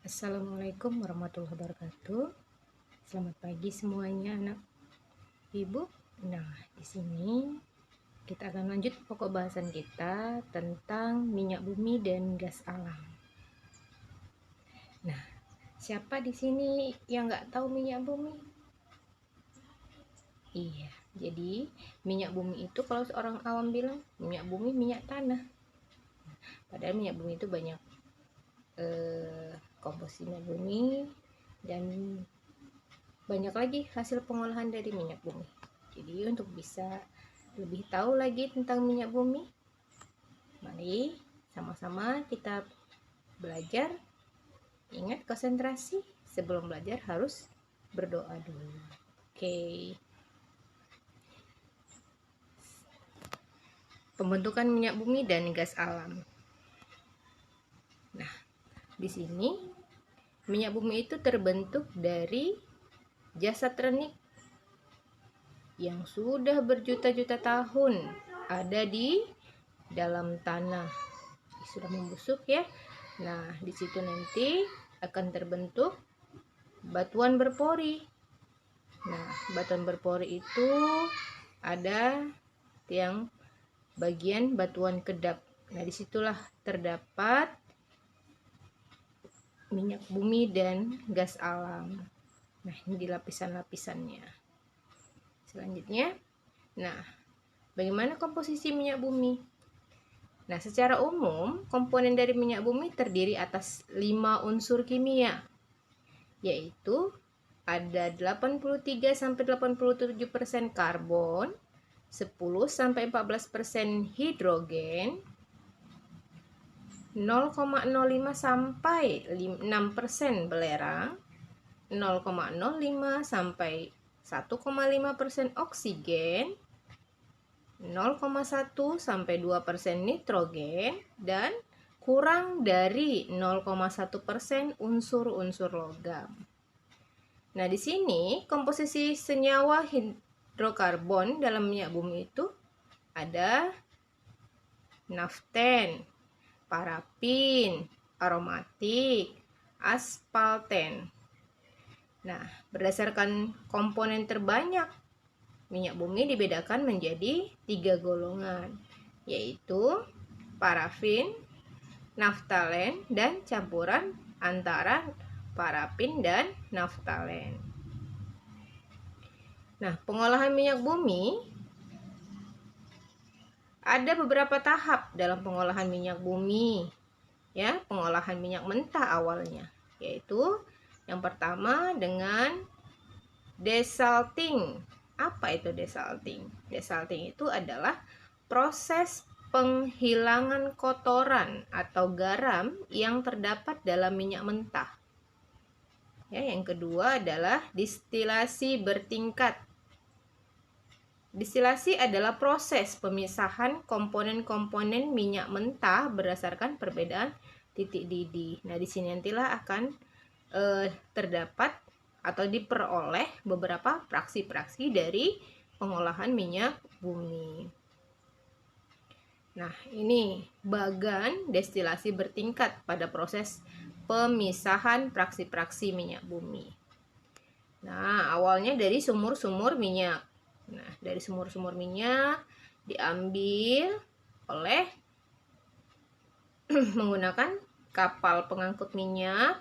Assalamualaikum warahmatullahi wabarakatuh. Selamat pagi semuanya anak ibu. Nah, di sini kita akan lanjut pokok bahasan kita tentang minyak bumi dan gas alam. Nah, siapa di sini yang nggak tahu minyak bumi? Iya, jadi minyak bumi itu kalau seorang awam bilang minyak bumi minyak tanah. Padahal minyak bumi itu banyak komposisi minyak bumi dan banyak lagi hasil pengolahan dari minyak bumi. Jadi untuk bisa lebih tahu lagi tentang minyak bumi, mari sama-sama kita belajar. Ingat konsentrasi, sebelum belajar harus berdoa dulu. Oke. Pembentukan minyak bumi dan gas alam. Nah, di sini minyak bumi itu terbentuk dari jasad renik yang sudah berjuta-juta tahun ada di dalam tanah. Sudah membusuk ya. Nah, di situ nanti akan terbentuk batuan berpori. Nah, batuan berpori itu ada yang bagian batuan kedap. Nah, disitulah terdapat minyak bumi dan gas alam. Nah, ini di lapisan-lapisannya. Selanjutnya, nah, bagaimana komposisi minyak bumi? Nah, secara umum, komponen dari minyak bumi terdiri atas 5 unsur kimia, yaitu ada 83-87% karbon, 10-14% hidrogen, 0,05-6% belerang, 0,05-1,5% oksigen, 0,1-2% nitrogen, dan kurang dari 0,1% unsur-unsur logam. Nah, di sini komposisi senyawa hidrokarbon dalam minyak bumi itu ada naften, parafin, aromatik, aspalten. Nah, berdasarkan komponen terbanyak minyak bumi dibedakan menjadi 3 golongan, yaitu parafin, naftalen, dan campuran antara parafin dan naftalen. Nah, pengolahan minyak bumi ada beberapa tahap dalam pengolahan minyak bumi. Ya, pengolahan minyak mentah awalnya, yaitu yang pertama dengan desalting. Apa itu desalting? Desalting itu adalah proses penghilangan kotoran atau garam yang terdapat dalam minyak mentah. Ya, yang kedua adalah distilasi bertingkat. Distilasi adalah proses pemisahan komponen-komponen minyak mentah berdasarkan perbedaan titik didih. Nah, di sini nantilah akan terdapat atau diperoleh beberapa fraksi-fraksi dari pengolahan minyak bumi. Nah, ini bagan destilasi bertingkat pada proses pemisahan fraksi-fraksi minyak bumi. Nah, awalnya dari sumur-sumur minyak. Nah, dari sumur-sumur minyak diambil oleh menggunakan kapal pengangkut minyak,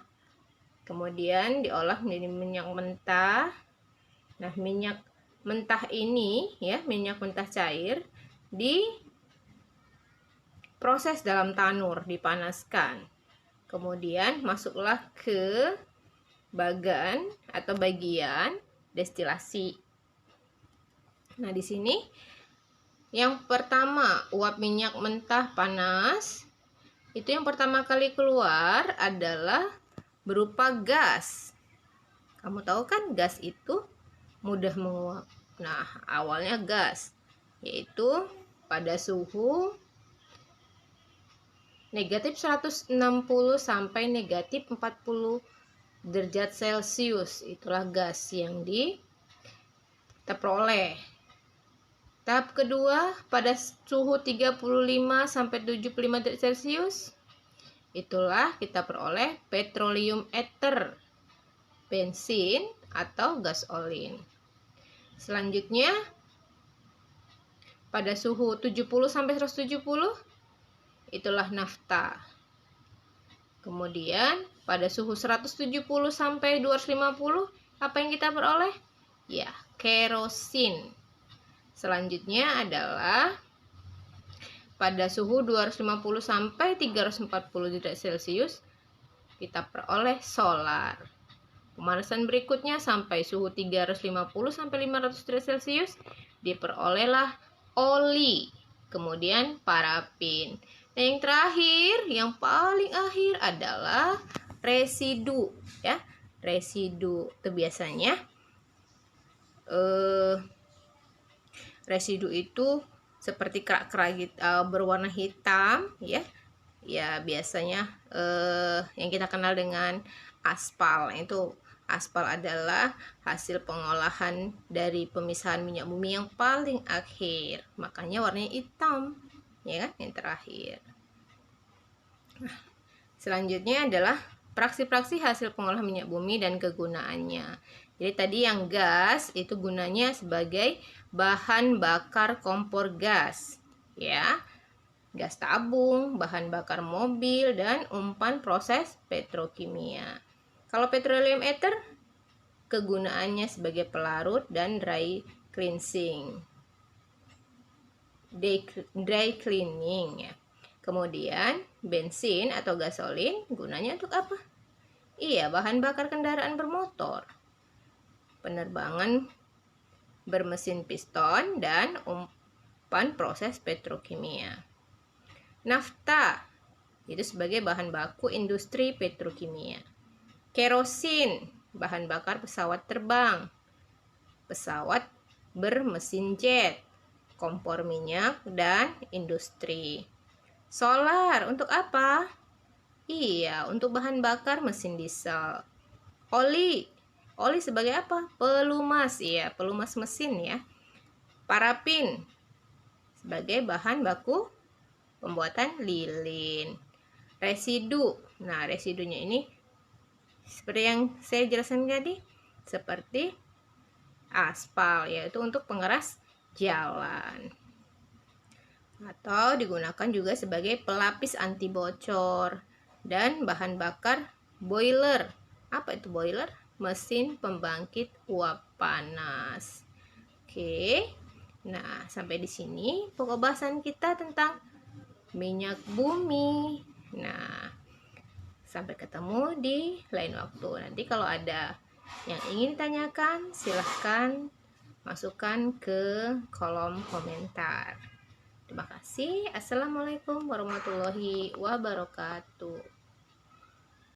kemudian diolah menjadi minyak mentah. Nah, minyak mentah ini ya, minyak mentah cair diproses dalam tanur, dipanaskan. Kemudian masuklah ke bagan atau bagian destilasi. Nah, di sini yang pertama, uap minyak mentah panas. Itu yang pertama kali keluar adalah berupa gas. Kamu tahu kan gas itu mudah menguap. Nah, awalnya gas, yaitu pada suhu negatif 160 sampai negatif 40 derajat Celcius. Itulah gas yang kita peroleh. Tahap kedua pada suhu 35 sampai 75 derajat Celcius itulah kita peroleh petroleum ether, bensin atau gasolin. Selanjutnya, pada suhu 70 sampai 170, itulah nafta. Kemudian, pada suhu 170 sampai 250, apa yang kita peroleh? Ya, kerosin. Selanjutnya adalah pada suhu 250 sampai 340 derajat Celcius, kita peroleh solar. Pemanasan berikutnya sampai suhu 350 sampai 500 derajat Celcius, diperolehlah oli, kemudian parafin. Dan yang terakhir, yang paling akhir adalah residu, ya. Residu itu biasanya residu itu seperti kerak-kerak berwarna hitam, ya. Ya, biasanya yang kita kenal dengan aspal. Itu aspal adalah hasil pengolahan dari pemisahan minyak bumi yang paling akhir. Makanya warnanya hitam, ya kan? Yang terakhir. Nah, selanjutnya adalah praksi-praksi hasil pengolahan minyak bumi dan kegunaannya. Jadi tadi yang gas itu gunanya sebagai bahan bakar kompor gas, ya. Gas tabung, bahan bakar mobil, dan umpan proses petrokimia. Kalau petroleum ether, kegunaannya sebagai pelarut dan dry cleansing. Dry cleaning, ya. Kemudian bensin atau gasolin gunanya untuk apa? Iya, bahan bakar kendaraan bermotor, penerbangan bermesin piston, dan umpan proses petrokimia. Nafta itu sebagai bahan baku industri petrokimia. Kerosin, bahan bakar pesawat terbang, pesawat bermesin jet, kompor minyak, dan industri. Solar untuk apa? Iya, untuk bahan bakar mesin diesel. Oli sebagai apa? Pelumas, ya, pelumas mesin, ya. Parafin sebagai bahan baku pembuatan lilin. Residu, nah residunya ini seperti yang saya jelaskan tadi, seperti aspal, yaitu untuk pengeras jalan, atau digunakan juga sebagai pelapis anti bocor. Dan bahan bakar boiler. Apa itu boiler? Mesin pembangkit uap panas. Oke. Nah, sampai di sini pokok bahasan kita tentang minyak bumi. Nah, sampai ketemu di lain waktu. Nanti kalau ada yang ingin ditanyakan, silahkan masukkan ke kolom komentar. Terima kasih. Assalamualaikum warahmatullahi wabarakatuh.